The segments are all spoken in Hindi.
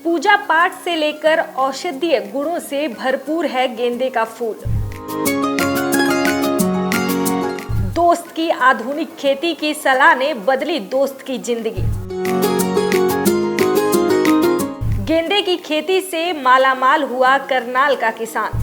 पूजा पाठ से लेकर औषधीय गुणों से भरपूर है गेंदे का फूल। दोस्त की आधुनिक खेती की सलाह ने बदली दोस्त की जिंदगी। गेंदे की खेती से मालामाल हुआ करनाल का किसान।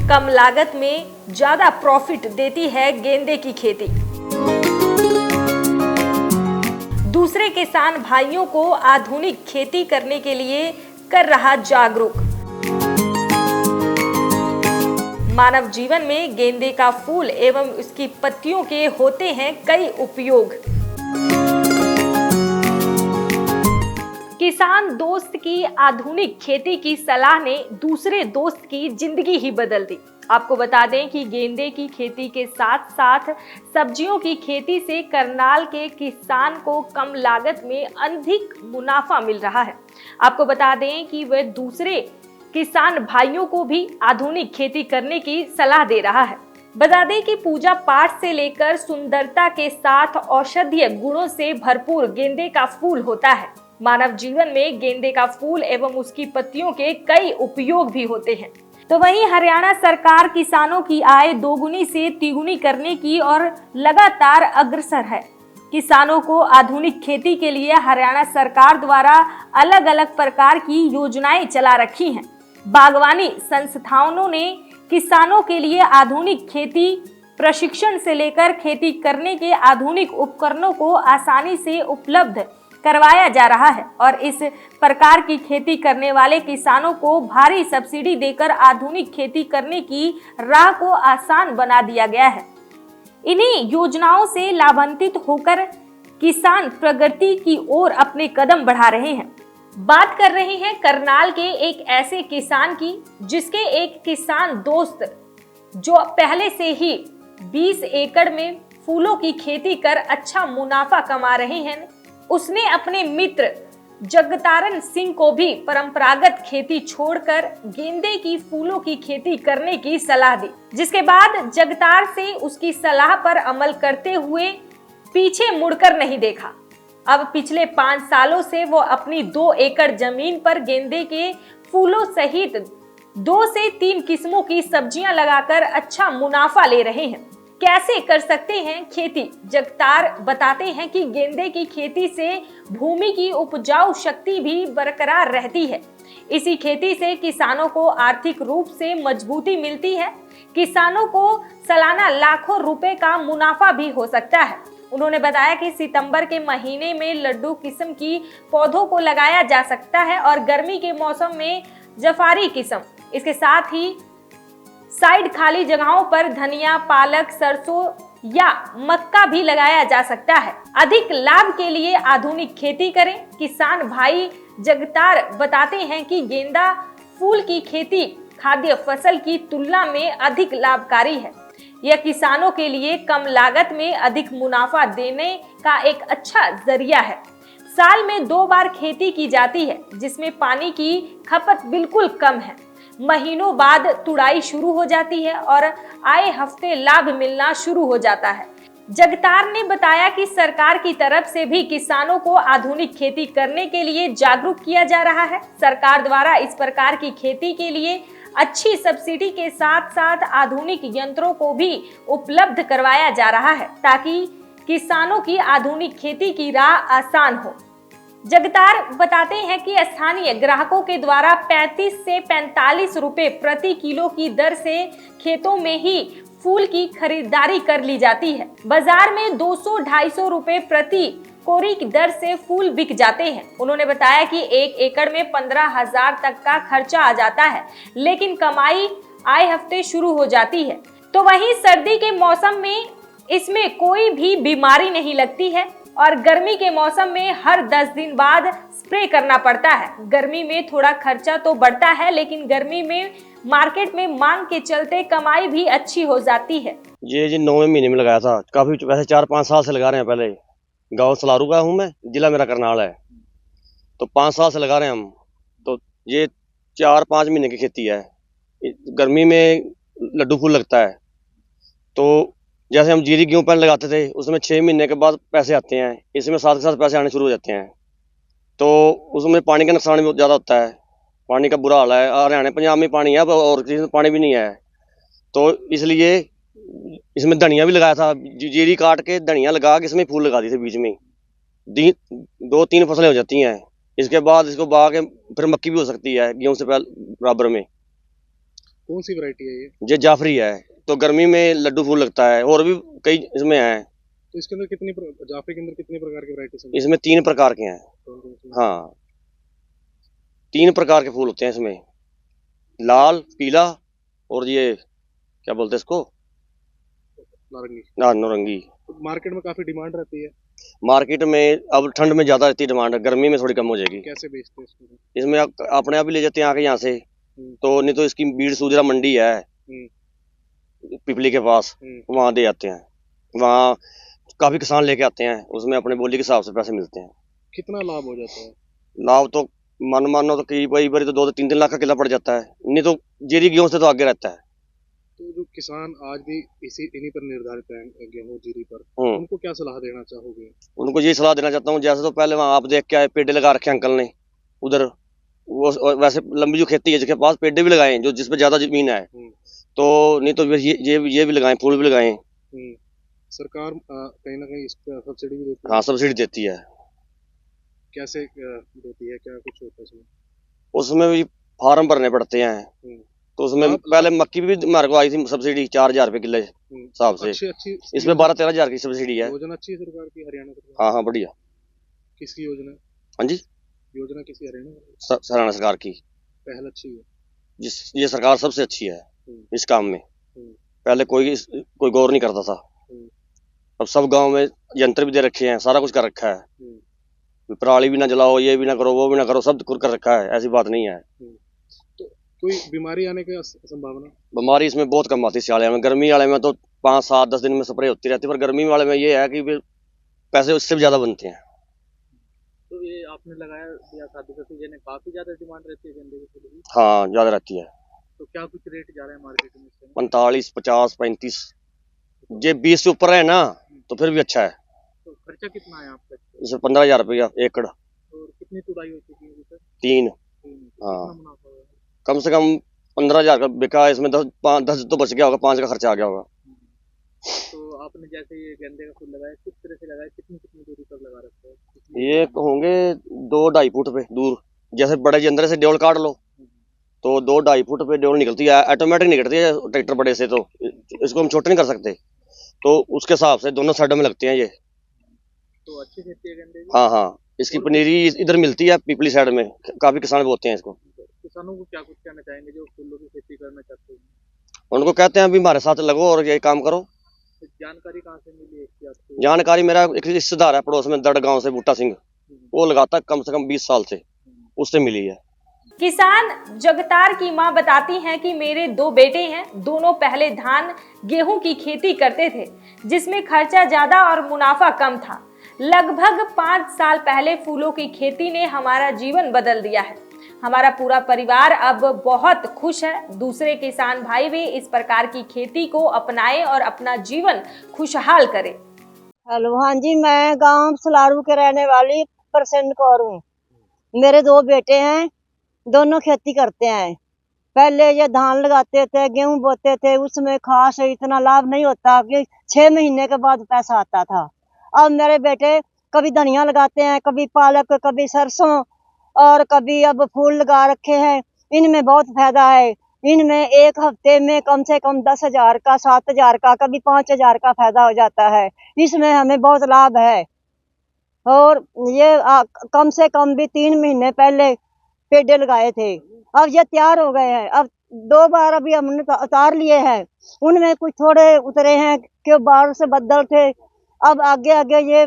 कम लागत में ज्यादा प्रॉफिट देती है गेंदे की खेती। दूसरे किसान भाइयों को आधुनिक खेती करने के लिए कर रहा जागरूक। मानव जीवन में गेंदे का फूल एवं उसकी पत्तियों के होते हैं कई उपयोग। किसान दोस्त की आधुनिक खेती की सलाह ने दूसरे दोस्त की जिंदगी ही बदल दी। आपको बता दें कि गेंदे की खेती के साथ साथ सब्जियों की खेती से करनाल के किसान को कम लागत में अधिक मुनाफा मिल रहा है। आपको बता दें कि वह दूसरे किसान भाइयों को भी आधुनिक खेती करने की सलाह दे रहा है। बता दें कि पूजा पाठ से लेकर सुंदरता के साथ औषधीय गुणों से भरपूर गेंदे का फूल होता है। मानव जीवन में गेंदे का फूल एवं उसकी पत्तियों के कई उपयोग भी होते हैं। तो वहीं हरियाणा सरकार किसानों की आय दोगुनी से तिगुनी करने की और लगातार अग्रसर है। किसानों को आधुनिक खेती के लिए हरियाणा सरकार द्वारा अलग अलग प्रकार की योजनाएं चला रखी हैं। बागवानी संस्थानों ने किसानों के लिए आधुनिक खेती प्रशिक्षण से लेकर खेती करने के आधुनिक उपकरणों को आसानी से उपलब्ध करवाया जा रहा है और इस प्रकार की खेती करने वाले किसानों को भारी सब्सिडी देकर आधुनिक खेती करने की राह को आसान बना दिया गया है। इन्हीं योजनाओं से लाभान्वित होकर किसान प्रगति की ओर अपने कदम बढ़ा रहे हैं। बात कर रहे हैं करनाल के एक ऐसे किसान की जिसके एक किसान दोस्त जो पहले से ही 20 एकड़ में फूलों की खेती कर अच्छा मुनाफा कमा रहे हैं, उसने अपने मित्र जगतारण सिंह को भी परंपरागत खेती छोड़कर गेंदे की फूलों की खेती करने की सलाह दी, जिसके बाद जगतार से उसकी सलाह पर अमल करते हुए पीछे मुड़कर नहीं देखा। अब पिछले 5 सालों से वो अपनी 2 एकड़ जमीन पर गेंदे के फूलों सहित 2 से 3 किस्मों की सब्जियां लगाकर अच्छा मुनाफा ले रहे हैं। कैसे कर सकते हैं खेती? जगतार बताते हैं कि गेंदे की खेती से भूमि की उपजाऊ शक्ति भी बरकरार रहती है। इसी खेती से किसानों को आर्थिक रूप से मजबूती मिलती है। किसानों को सालाना लाखों रुपए का मुनाफा भी हो सकता है। उन्होंने बताया कि सितंबर के महीने में लड्डू किस्म की पौधों को लगाया जा सकता है और गर्मी के मौसम में जफारी किस्म। इसके साथ ही साइड खाली जगहों पर धनिया, पालक, सरसों या मक्का भी लगाया जा सकता है। अधिक लाभ के लिए आधुनिक खेती करें। किसान भाई जगतार बताते हैं कि गेंदा फूल की खेती खाद्य फसल की तुलना में अधिक लाभकारी है। यह किसानों के लिए कम लागत में अधिक मुनाफा देने का एक अच्छा जरिया है। साल में 2 बार खेती की जाती है, जिसमें पानी की खपत बिल्कुल कम है। महीनों बाद तुड़ाई शुरू हो जाती है और आए हफ्ते लाभ मिलना शुरू हो जाता है। जगतार ने बताया कि सरकार की तरफ से भी किसानों को आधुनिक खेती करने के लिए जागरूक किया जा रहा है। सरकार द्वारा इस प्रकार की खेती के लिए अच्छी सब्सिडी के साथ साथ आधुनिक यंत्रों को भी उपलब्ध करवाया जा रहा है ताकि किसानों की आधुनिक खेती की राह आसान हो। जगतार बताते हैं कि स्थानीय ग्राहकों के द्वारा 35 से 45 रुपए प्रति किलो की दर से खेतों में ही फूल की खरीदारी कर ली जाती है। बाजार में 200-250 रुपए प्रति कोरी की दर से फूल बिक जाते हैं। उन्होंने बताया कि 1 एकड़ में 15,000 तक का खर्चा आ जाता है, लेकिन कमाई आए हफ्ते शुरू हो जाती है। तो वहीं सर्दी के मौसम में इसमें कोई भी बीमारी नहीं लगती है और गर्मी के मौसम में हर 10 दिन बाद स्प्रे करना पड़ता है। गर्मी में थोड़ा खर्चा तो बढ़ता है, लेकिन गर्मी में मार्केट में मांग के चलते कमाई भी अच्छी हो जाती है। ये जी 9वें महीने में लगाया था। काफी वैसे 4-5 साल से लगा रहे हैं। पहले गांव सलारू का हूँ मैं, जिला मेरा करनाल है, तो 5 साल से लगा रहे हैं हम। तो ये 4-5 महीने की खेती है। गर्मी में लड्डू फूल लगता है, तो जैसे हम जीरी गेहूं पहले लगाते थे, उसमें 6 महीने के बाद पैसे आते हैं, इसमें साथ के साथ पैसे आने शुरू हो जाते हैं। तो उसमें पानी का नुकसान भी बहुत ज़्यादा होता है। पानी का बुरा हाल है, हरियाणा पंजाब में पानी है, अब और किसी में पानी भी नहीं है। तो इसलिए इसमें धनिया भी लगाया था, जीरी काट के धनिया लगा के इसमें फूल लगा दिए थे बीच में। 2-3 फसलें हो जाती हैं। इसके बाद इसको बहा के फिर मक्की भी हो सकती है गेहूं से पहले बराबर में। कौन सी वैरायटी है ये? ये जाफरी है, तो गर्मी में लड्डू फूल लगता है, और भी कई इसमें हैं। तो इसके अंदर जाफरी के अंदर कितनी प्रकार की वैरायटी है? इसमें 3 प्रकार के हैं। हाँ, 3 प्रकार के फूल होते हैं इसमें, लाल, पीला और ये क्या बोलते हैं इसको, नारंगी। नारंगी। तो मार्केट में काफी डिमांड रहती है। मार्केट में अब ठंड में ज्यादा रहती है डिमांड, गर्मी में थोड़ी कम हो जाएगी। कैसे बेचते हैं इसको? इसमें अपने आप ही ले जाते हैं आके यहाँ से, तो नहीं तो इसकी बीड़ सूजरा मंडी है पिपली के पास, वहाँ दे जाते हैं। वहाँ काफी किसान लेके आते हैं, उसमें अपने बोली के हिसाब से पैसे मिलते हैं। कितना लाभ हो जाता है? लाभ तो मानो तो कई बार तो 2-3 लाख का किला पड़ जाता है, नहीं तो जीरी गेहूं से तो आगे रहता है। तो जो किसान आज भी इन्हीं पर निर्धारित हैं, गेहूं जीरी पर, उनको क्या सलाह देना चाहोगे? उनको ये सलाह देना चाहता हूँ, जैसे तो पहले वहाँ आप देख के आए, पेड़े लगा रखे अंकल ने उधर, वो वैसे लंबी जो खेती है जिसके पास, पेड़े भी लगाए जो जिसपे ज्यादा जमीन है, तो नहीं तो ये भी लगाए, फूल भी लगाए। सरकार कहीं ना कहीं इस पर सब्सिडी भी देती है। हाँ, सब्सिडी देती है। कैसे देती है, क्या कुछ होता है उसमें? उसमें भी फार्म भरने पड़ते हैं, तो उसमें पहले मक्की भी हमारे को आई थी सब्सिडी 4,000 रुपए किले हिसाब से। अच्छी इसमें 12-13 हजार की सब्सिडी है। योजना अच्छी है सरकार की, हरियाणा सरकार। हाँ हाँ, बढ़िया। किसकी योजना? हाँ जी, योजना किसी हरियाणा हरियाणा सरकार की पहल अच्छी है। ये सरकार सबसे अच्छी है इस काम में। पहले कोई गौर नहीं करता था, अब सब गांव में यंत्र भी दे रखे हैं, सारा कुछ कर रखा है। पराली भी ना जलाओ, ये भी ना करो, वो भी ना करो, सब कर रखा है, ऐसी बात नहीं है। तो कोई बीमारी आने की संभावना? बीमारी इसमें बहुत कम आती है सियाले में। गर्मी वाले में तो 5-7-10 दिन में स्प्रे होती रहती है, पर गर्मी वाले में ये है कि पैसे उससे भी ज्यादा बनते हैं। तो ये आपने लगाया या शादी का सीजन है, काफी ज्यादा डिमांड रहती है गेंदे के फूल की? हाँ, ज्यादा रहती है। तो क्या कुछ रेट जा रहा है मार्केट में? 45, 50, 35। ये 20 से ऊपर है ना तो फिर भी अच्छा है। तो खर्चा कितना है आपका? इसमें 15,000 रुपया एकड़। और कितनी तुड़ाई हो चुकी है सर? 3। हाँ, कम से कम 15,000 का बिका, इसमें 10 तो बच गया होगा, 5 का खर्चा आ गया होगा। तो आपने जैसे ये गेंदे का फूल लगाया, किस तरह से लगाया, कितनी दूरी पर लगा रखा है? ये होंगे 2-2.5 फुट पे दूर। जैसे बड़े जंदरे से डेवल काट लो तो 2-2.5 फुट पे डेवल निकलती है, ऑटोमेटिक निकलती है ट्रैक्टर बड़े से, तो इसको हम छोटे नहीं कर सकते, तो उसके हिसाब से दोनों साइडों में लगते हैं ये। तो अच्छी खेती है गेंदे की? हाँ हाँ, इसकी पनीरी इधर मिलती है पिपली साइड में, काफी किसान बोते हैं इसको। किसानों को क्या कुछ कहना चाहेंगे जो फूलों की खेती करना चाहते हैं? उनको कहते हैं अभी हमारे साथ लगो और ये काम करो। तो जानकारी कहाँ से मिली इसकी आपको? जानकारी मेरा एक रिश्तेदार है पड़ोस में, दड़ गांव से, बूटा सिंह, वो लगाता है कम से कम 20 साल से, उससे मिली है। किसान जगतार की मां बताती हैं कि मेरे 2 बेटे हैं, दोनों पहले धान गेहूं की खेती करते थे, जिसमें खर्चा ज्यादा और मुनाफा कम था। लगभग 5 साल पहले फूलों की खेती ने हमारा जीवन बदल दिया है। हमारा पूरा परिवार अब बहुत खुश है। दूसरे किसान भाई भी इस प्रकार की खेती को अपनाएं और अपना जीवन खुशहाल करें। हेलो, हाँ जी, मैं गांव सलारू के रहने वाली प्रसन्न कौर हूँ। मेरे 2 बेटे हैं, दोनों खेती करते हैं। पहले ये धान लगाते थे, गेहूं बोते थे, उसमें खास इतना लाभ नहीं होता कि 6 महीने के बाद पैसा आता था। अब मेरे बेटे कभी धनिया लगाते हैं, कभी पालक, कभी सरसों और कभी अब फूल लगा रखे हैं। इनमें बहुत फायदा है। इनमें एक हफ्ते में कम से कम 10,000 का, 7,000 का, कभी 5,000 का फायदा हो जाता है। इसमें हमें बहुत लाभ है। और ये कम से कम भी 3 महीने पहले पेड़े लगाए थे, अब ये तैयार हो गए हैं। अब 2 बार अभी हमने उतार लिए हैं, उनमें कुछ थोड़े उतरे हैं कि बारिश से बदल थे। अब आगे आगे ये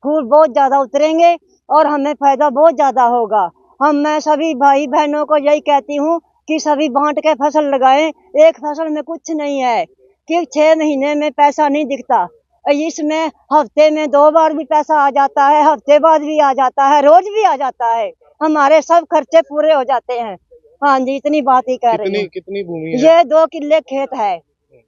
फूल बहुत ज्यादा उतरेंगे और हमें फायदा बहुत ज्यादा होगा। मैं सभी भाई बहनों को यही कहती हूँ कि सभी बांट के फसल लगाएं। एक फसल में कुछ नहीं है कि 6 महीने में पैसा नहीं दिखता, इसमें हफ्ते में 2 बार भी पैसा आ जाता है, हफ्ते बाद भी आ जाता है, रोज भी आ जाता है। हमारे सब खर्चे पूरे हो जाते हैं। हाँ जी, इतनी बात ही कह रही हूँ। कितनी भूमि है? ये 2 किले खेत है,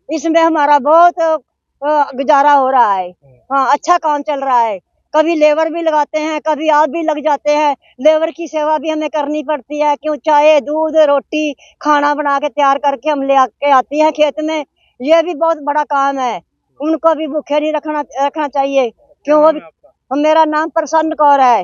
इसमें हमारा बहुत गुजारा हो रहा है। हाँ, अच्छा काम चल रहा है। कभी लेबर भी लगाते हैं, कभी आप भी लग जाते हैं। लेबर की सेवा भी हमें करनी पड़ती है, क्यों चाय दूध रोटी खाना बना के तैयार करके हम ले आके आती हैं खेत में। ये भी बहुत बड़ा काम है, उनको भी भूखे नहीं रखना चाहिए। क्यों वो भी, मेरा नाम प्रसन्न कौर है।